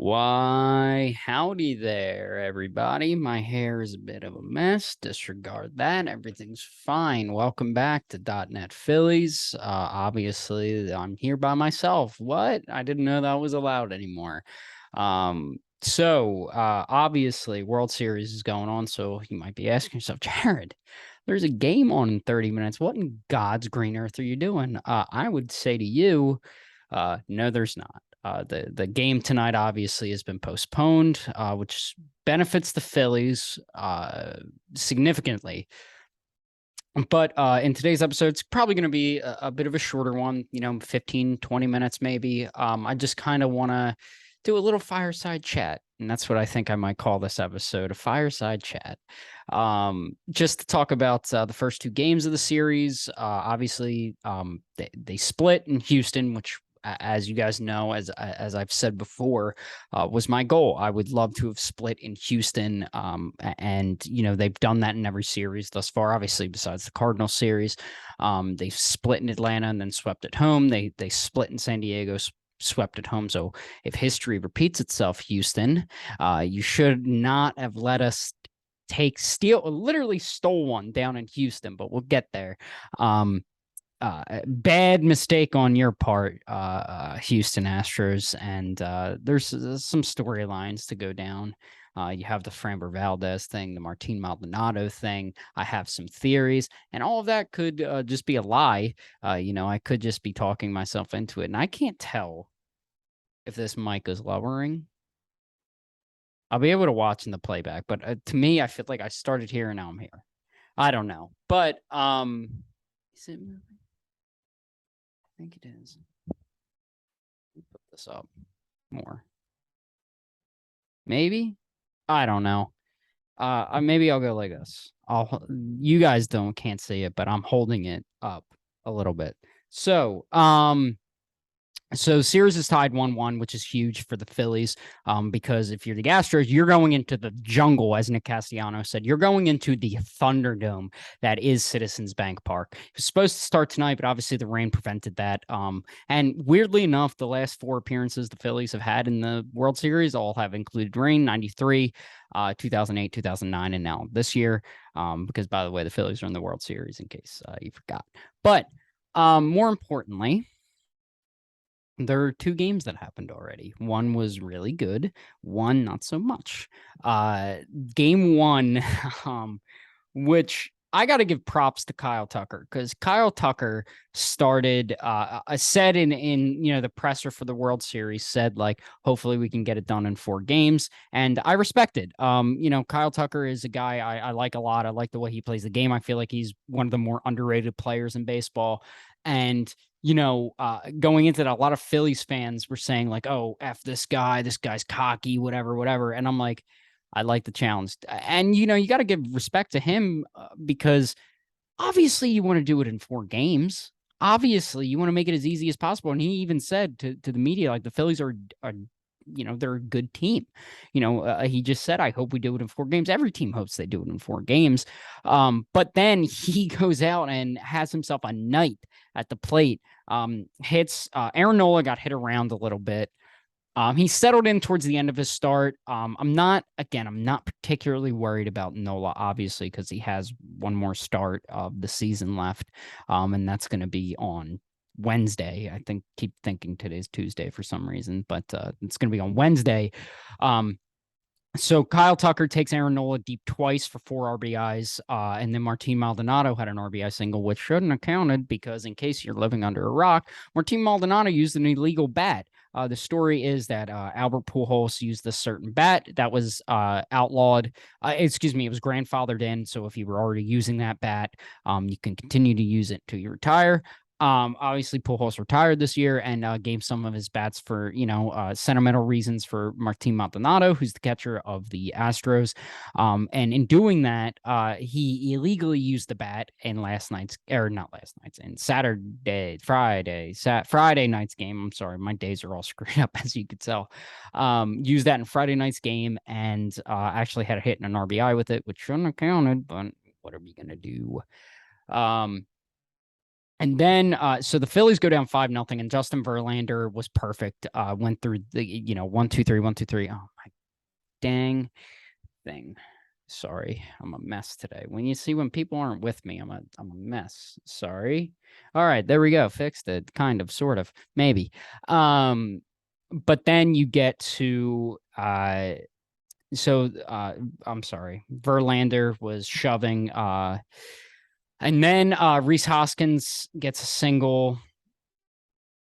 Why, howdy there, everybody. My hair is a bit of a mess. Disregard that. Everything's fine. Welcome back to .NET Phillies. Obviously, I'm here by myself. What? I didn't know that was allowed anymore. Obviously, World Series is going on, so you might be asking yourself, Jared, there's a game on in 30 minutes. What in God's green earth are you doing? I would say to you, no, there's not. The game tonight obviously has been postponed, which benefits the Phillies significantly. But in today's episode, it's probably going to be a bit of a shorter one, 15, 20 minutes maybe. I just kind of want to do a little fireside chat. And that's what I think I might call this episode, a fireside chat. Just to talk about the first two games of the series. Obviously, they split in Houston, which as you guys know, as I've said before, was my goal. I would love to have split in Houston, and they've done that in every series thus far. Obviously, besides the Cardinals series, they split in Atlanta and then swept at home. They split in San Diego, swept at home. So if history repeats itself, Houston, you should not have let us literally stole one down in Houston, but we'll get there. Bad mistake on your part, Houston Astros, and there's some storylines to go down. You have the Framber Valdez thing, the Martin Maldonado thing. I have some theories, and all of that could just be a lie. I could just be talking myself into it, and I can't tell if this mic is lowering. I'll be able to watch in the playback, but to me, I feel like I started here and now I'm here. I don't know, but is it moving? I think it is. Let me put this up more. Maybe? I don't know. Maybe I'll go like this. You guys can't see it, but I'm holding it up a little bit. So series is tied 1-1, which is huge for the Phillies, because if you're the Astros, you're going into the jungle, as Nick Castellanos said. You're going into the Thunderdome that is Citizens Bank Park. It was supposed to start tonight, but obviously the rain prevented that. And weirdly enough, the last four appearances the Phillies have had in the World Series all have included rain: 93, 2008, 2009, and now this year. Because, by the way, the Phillies are in the World Series, in case you forgot. But more importantly, there are two games that happened already. One was really good, one not so much. Game one, which I got to give props to Kyle Tucker, because Kyle Tucker started, said in the presser for the World Series, said like, hopefully we can get it done in 4 games, and I respect it. Kyle Tucker is a guy I like a lot. I like the way he plays the game. I feel like he's one of the more underrated players in baseball, and going into that, a lot of Phillies fans were saying like, "Oh, F this guy's cocky, whatever." And I'm like, I like the challenge. And you got to give respect to him, because obviously you want to do it in 4 games. Obviously, you want to make it as easy as possible. And he even said to the media, like, the Phillies are they're a good team. He just said, I hope we do it in 4 games. Every team hopes they do it in 4 games. But then he goes out and has himself a night at the plate. Hits Aaron Nola got hit around a little bit. He settled in towards the end of his start. I'm not particularly worried about Nola, obviously, because he has one more start of the season left. And that's going to be on Wednesday. Keep thinking today's Tuesday for some reason, but it's going to be on Wednesday. So Kyle Tucker takes Aaron Nola deep twice for 4 RBIs, and then Martin Maldonado had an RBI single, which shouldn't have counted, because in case you're living under a rock, Martin Maldonado used an illegal bat. The story is that Albert Pujols used this certain bat that was outlawed. It was grandfathered in, so if you were already using that bat, you can continue to use it till you retire. Obviously, Pujols retired this year and gave some of his bats for, sentimental reasons for Martin Maldonado, who's the catcher of the Astros. And in doing that, he illegally used the bat in Friday night's game. I'm sorry, my days are all screwed up, as you could tell. Used that in Friday night's game and actually had a hit and an RBI with it, which shouldn't have counted, but what are we going to do? And then, so the Phillies go down 5-0, and Justin Verlander was perfect. Went through the, 1-2-3, 1-2-3. Oh my dang thing. Sorry, I'm a mess today. When people aren't with me, I'm a mess. Sorry. All right, there we go. Fixed it. Kind of, sort of, maybe. But then you get to I'm sorry. Verlander was shoving and then Rhys Hoskins gets a single,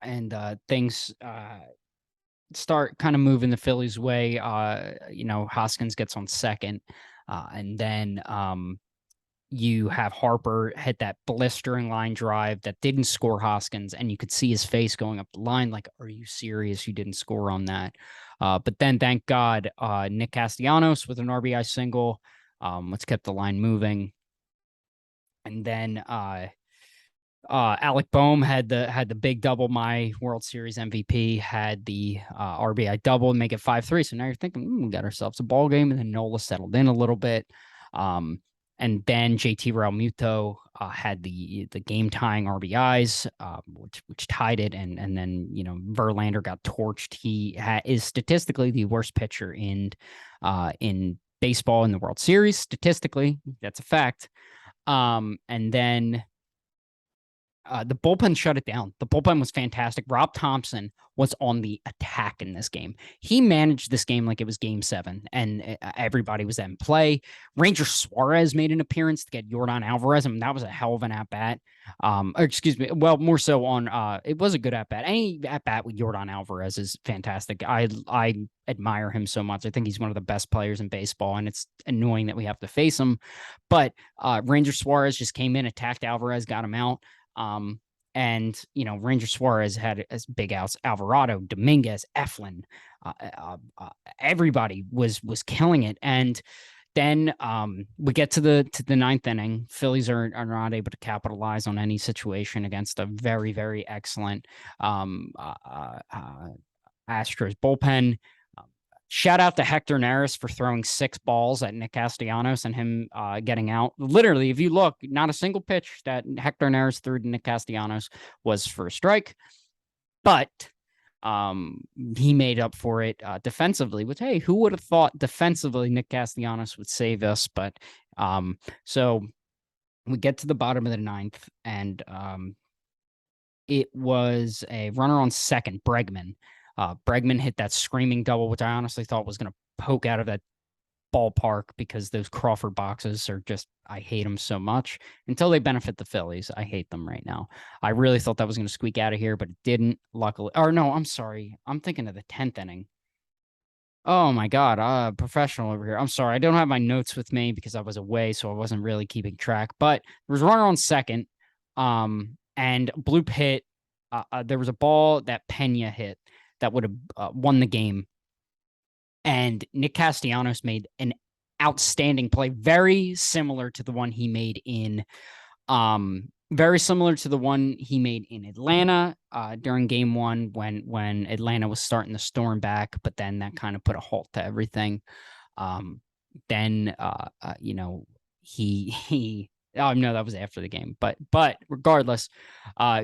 and things start kind of moving the Phillies' way. Hoskins gets on second, and then you have Harper hit that blistering line drive that didn't score Hoskins, and you could see his face going up the line like, are you serious? You didn't score on that. But then, thank God, Nick Castellanos with an RBI single, which kept the line moving. And then Alec Boehm had the big double. My World Series MVP had the RBI double, make it 5-3. So now you're thinking, we got ourselves a ball game. And then Nola settled in a little bit. And then JT Realmuto had the game tying RBIs, which tied it. And then Verlander got torched. He is statistically the worst pitcher in baseball in the World Series. Statistically, that's a fact. And then the bullpen shut it down. The bullpen was fantastic. Rob Thompson was on the attack in this game. He managed this game like it was game 7, and everybody was in play. Ranger Suarez made an appearance to get Yordan Alvarez, and that was a hell of an at-bat. More so on, it was a good at-bat. Any at-bat with Yordan Alvarez is fantastic. I admire him so much. I think he's one of the best players in baseball, and it's annoying that we have to face him. But Ranger Suarez just came in, attacked Alvarez, got him out. And Ranger Suarez had as big outs. Alvarado, Dominguez, Eflin, everybody was killing it. And then we get to the 9th inning. Phillies are not able to capitalize on any situation against a very, very excellent Astros bullpen. Shout out to Hector Neris for throwing 6 balls at Nick Castellanos and him getting out. Literally, if you look, not a single pitch that Hector Neris threw to Nick Castellanos was for a strike. But he made up for it defensively, which, hey, who would have thought defensively Nick Castellanos would save us? But so we get to the bottom of the 9th, and it was a runner on second, Bregman. Bregman hit that screaming double, which I honestly thought was going to poke out of that ballpark because those Crawford boxes are just, I hate them so much until they benefit the Phillies. I hate them right now. I really thought that was going to squeak out of here, but it didn't, luckily. Or no, I'm sorry. I'm thinking of the 10th inning. Oh my God, professional over here. I'm sorry. I don't have my notes with me because I was away, so I wasn't really keeping track. But there was a runner on second, and Bloop hit. There was a ball that Pena hit that would have won the game. And Nick Castellanos made an outstanding play, very similar to the one he made in Atlanta during game 1 when Atlanta was starting to storm back, but then that kind of put a halt to everything. He no, that was after the game. But regardless,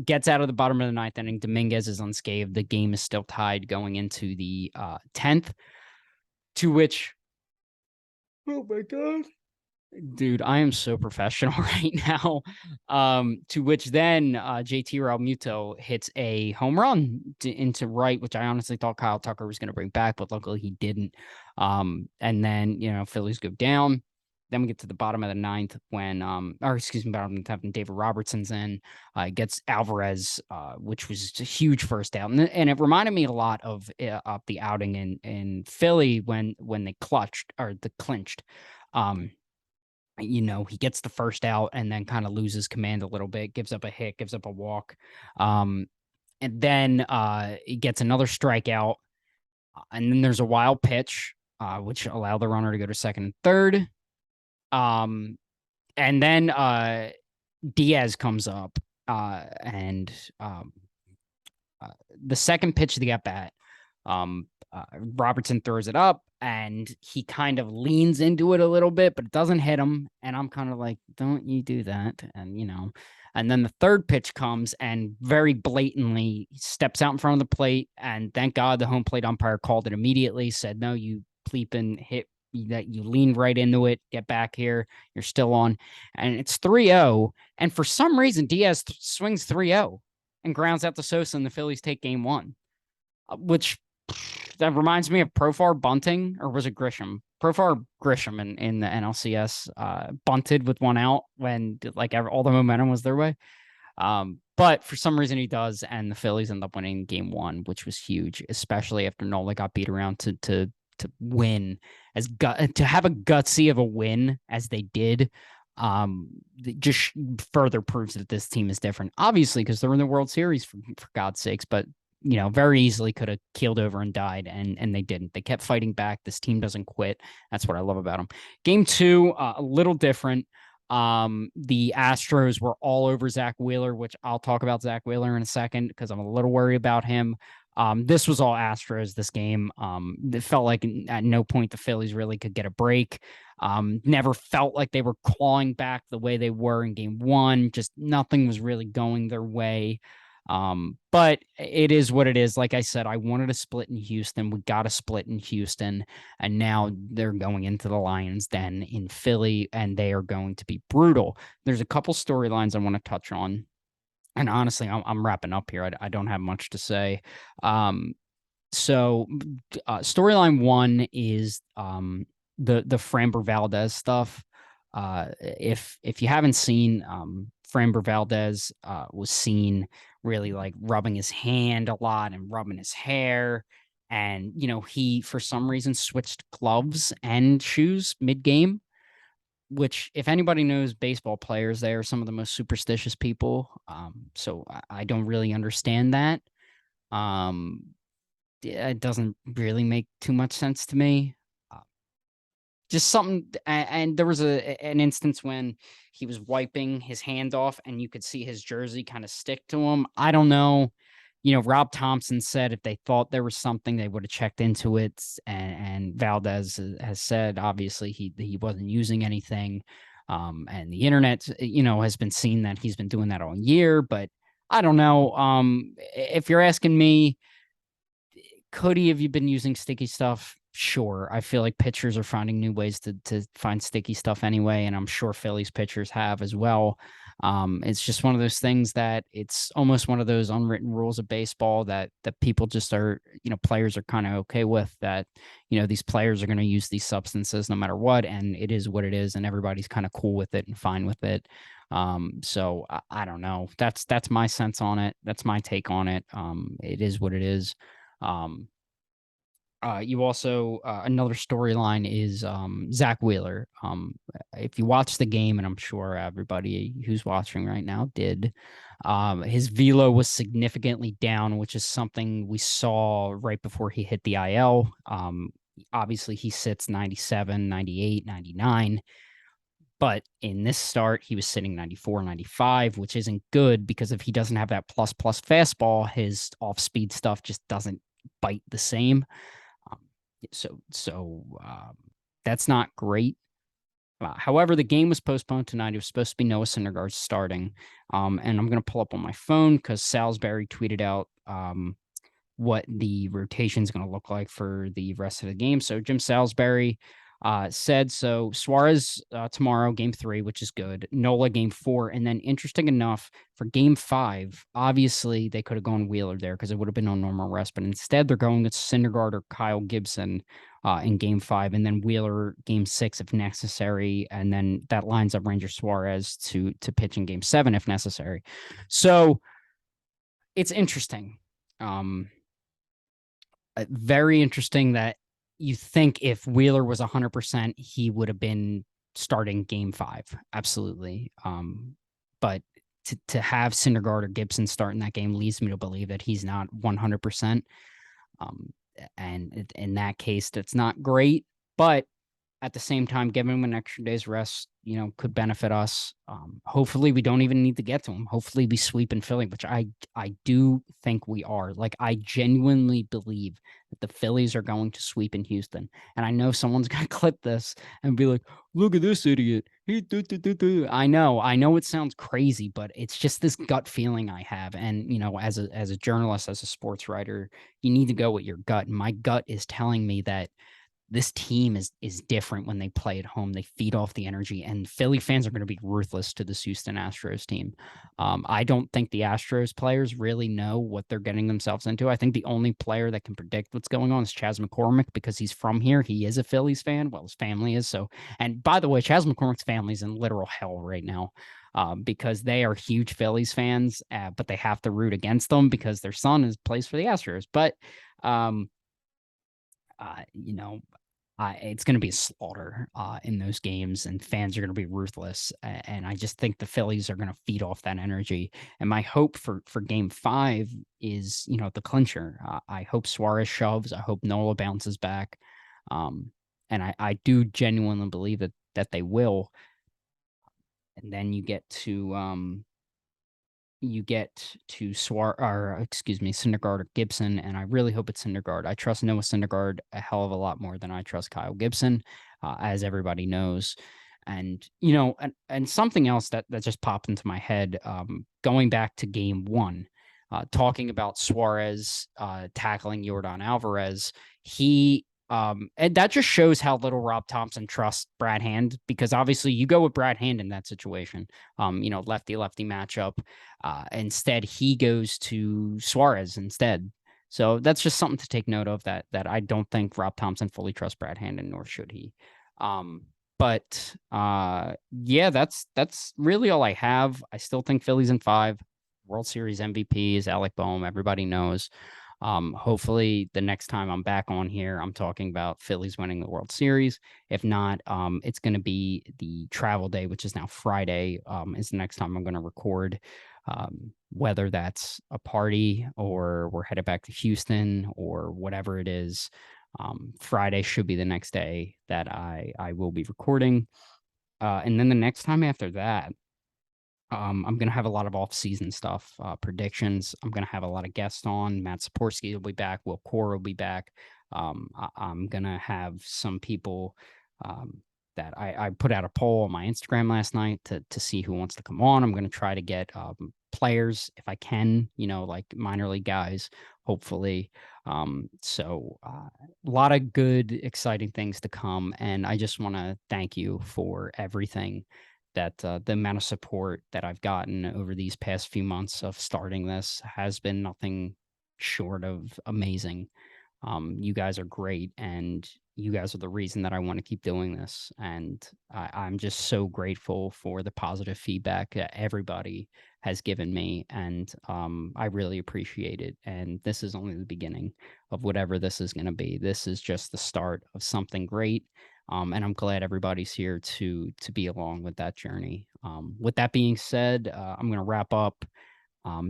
gets out of the bottom of the 9th inning. Dominguez is unscathed. The game is still tied going into the 10th, to which, oh my God, dude, I am so professional right now. To which then JT Realmuto hits a home run into right, which I honestly thought Kyle Tucker was going to bring back, but luckily he didn't. And then, Phillies go down. Then we get to the bottom of the 9th when, bottom of the 10th, and David Robertson's in, gets Alvarez, which was a huge first out. And it reminded me a lot of the outing in Philly when they clinched. He gets the first out and then kind of loses command a little bit, gives up a hit, gives up a walk. And then he gets another strikeout. And then there's a wild pitch, which allowed the runner to go to second and third. And then Diaz comes up, and the second pitch of the at-bat, Robertson throws it up, and he kind of leans into it a little bit, but it doesn't hit him. And I'm kind of like, don't you do that? And, And then the third pitch comes and very blatantly steps out in front of the plate. And thank God the home plate umpire called it immediately, said, no, you bleeping hit that, you leaned right into it. Get back here. You're still on. And it's 3-0. And for some reason, Diaz swings 3-0 and grounds out to Sosa, and the Phillies take game one, which that reminds me of Profar bunting, or was it Grisham? Profar Grisham in the NLCS bunted with one out when like all the momentum was their way. But for some reason he does, and the Phillies end up winning game one, which was huge, especially after Nola got beat around to win to have a gutsy of a win as they did. Just further proves that this team is different, obviously, because they're in the World Series for God's sakes, but very easily could have keeled over and died, and they didn't. They kept fighting back. This team doesn't quit. That's what I love about them. Game two, a little different. The Astros were all over Zach Wheeler, which I'll talk about Zach Wheeler in a second because I'm a little worried about him. This was all Astros, this game. It felt like at no point the Phillies really could get a break. Never felt like they were clawing back the way they were in game one. Just nothing was really going their way. But it is what it is. Like I said, I wanted a split in Houston. We got a split in Houston, and now they're going into the Lions Den in Philly, and they are going to be brutal. There's a couple storylines I want to touch on. And honestly, I'm wrapping up here. I don't have much to say. So storyline one is the Framber Valdez stuff. If you haven't seen, Framber Valdez was seen really like rubbing his hand a lot and rubbing his hair. And, he, for some reason, switched gloves and shoes mid-game, which, if anybody knows baseball players, they are some of the most superstitious people. So I don't really understand that. It doesn't really make too much sense to me. Just something, and there was an instance when he was wiping his hand off and you could see his jersey kind of stick to him. I don't know. Rob Thompson said if they thought there was something, they would have checked into it. And Valdez has said, obviously, he wasn't using anything. And the internet, has been seen that he's been doing that all year. But I don't know. If you're asking me, could he have been using sticky stuff? Sure. I feel like pitchers are finding new ways to find sticky stuff anyway, and I'm sure Phillies pitchers have as well. It's just one of those things that it's almost one of those unwritten rules of baseball that people just are, players are kind of okay with, that, these players are going to use these substances no matter what, and it is what it is, and everybody's kind of cool with it and fine with it. So I don't know. That's my sense on it. That's my take on it. It is what it is. You also, another storyline is Zach Wheeler. If you watch the game, and I'm sure everybody who's watching right now did, his velo was significantly down, which is something we saw right before he hit the IL. Obviously, he sits 97, 98, 99. But in this start, he was sitting 94, 95, which isn't good because if he doesn't have that plus fastball, his off-speed stuff just doesn't bite the same. So that's not great. However, the game was postponed tonight. It was supposed to be Noah Syndergaard starting. And I'm going to pull up on my phone because Salisbury tweeted out what the rotation is going to look like for the rest of the game. So Jim Salisbury said, so Suarez tomorrow, game 3, which is good. Nola, game 4. And then, interesting enough, for game 5, obviously they could have gone Wheeler there because it would have been on normal rest. But instead, they're going with Syndergaard or Kyle Gibson in game 5. And then Wheeler, game 6, if necessary. And then that lines up Ranger Suarez to pitch in game 7 if necessary. So it's interesting. Very interesting that you think if Wheeler was 100%, he would have been starting game 5. Absolutely. But to have Syndergaard or Gibson start in that game leads me to believe that he's not 100%. And in that case, that's not great. But at the same time, giving them an extra day's rest, could benefit us. Hopefully, we don't even need to get to them. Hopefully, we sweep in Philly, which I do think we are. Like, I genuinely believe that the Phillies are going to sweep in Houston. And I know someone's gonna clip this and be like, "Look at this idiot." I know it sounds crazy, but it's just this gut feeling I have. And as a journalist, as a sports writer, you need to go with your gut. And my gut is telling me that this team is different when they play at home. They feed off the energy, and Philly fans are going to be ruthless to this Houston Astros team. I don't think the Astros players really know what they're getting themselves into. I think the only player that can predict what's going on is Chas McCormick because he's from here. He is a Phillies fan. Well, his family is. So, and by the way, Chas McCormick's family is in literal hell right now. Because they are huge Phillies fans, but they have to root against them because their son plays for the Astros. But um, you know, it's going to be a slaughter in those games, and fans are going to be ruthless. And I just think the Phillies are going to feed off that energy. And my hope for Game 5 is, the clincher. I hope Suarez shoves. I hope Nola bounces back. Um, and I do genuinely believe that they will. And then you get to Syndergaard or Gibson, and I really hope it's Syndergaard. I trust Noah Syndergaard a hell of a lot more than I trust Kyle Gibson, as everybody knows. And and something else that just popped into my head, going back to Game 1, talking about Suarez tackling Yordan Alvarez, and that just shows how little Rob Thompson trusts Brad Hand, because obviously you go with Brad Hand in that situation, lefty lefty matchup. Instead, he goes to Suarez instead. So that's just something to take note of, that I don't think Rob Thompson fully trusts Brad Hand, nor should he. But yeah, that's really all I have. I still think Phillies in 5. World Series MVP is Alec Boehm. Everybody knows. Hopefully the next time I'm back on here, I'm talking about Phillies winning the World Series. If not, it's going to be the travel day, which is now Friday, is the next time I'm going to record. Whether that's a party or we're headed back to Houston or whatever it is, Friday should be the next day that I will be recording. And then the next time after that, I'm gonna have a lot of off-season stuff, predictions. I'm gonna have a lot of guests on. Matt Saporsky will be back. Will Core will be back. I'm gonna have some people that I put out a poll on my Instagram last night to see who wants to come on. I'm gonna try to get players if I can, like minor league guys, hopefully. So a lot of good, exciting things to come, and I just want to thank you for everything, that the amount of support that I've gotten over these past few months of starting this has been nothing short of amazing. You guys are great, and you guys are the reason that I want to keep doing this. And I'm just so grateful for the positive feedback that everybody has given me, and I really appreciate it. And this is only the beginning of whatever this is going to be. This is just the start of something great. And I'm glad everybody's here to be along with that journey. With that being said, I'm going to wrap up.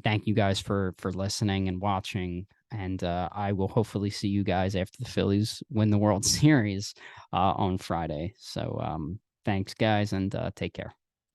Thank you guys for listening and watching, and I will hopefully see you guys after the Phillies win the World Series on Friday. So thanks, guys, and take care.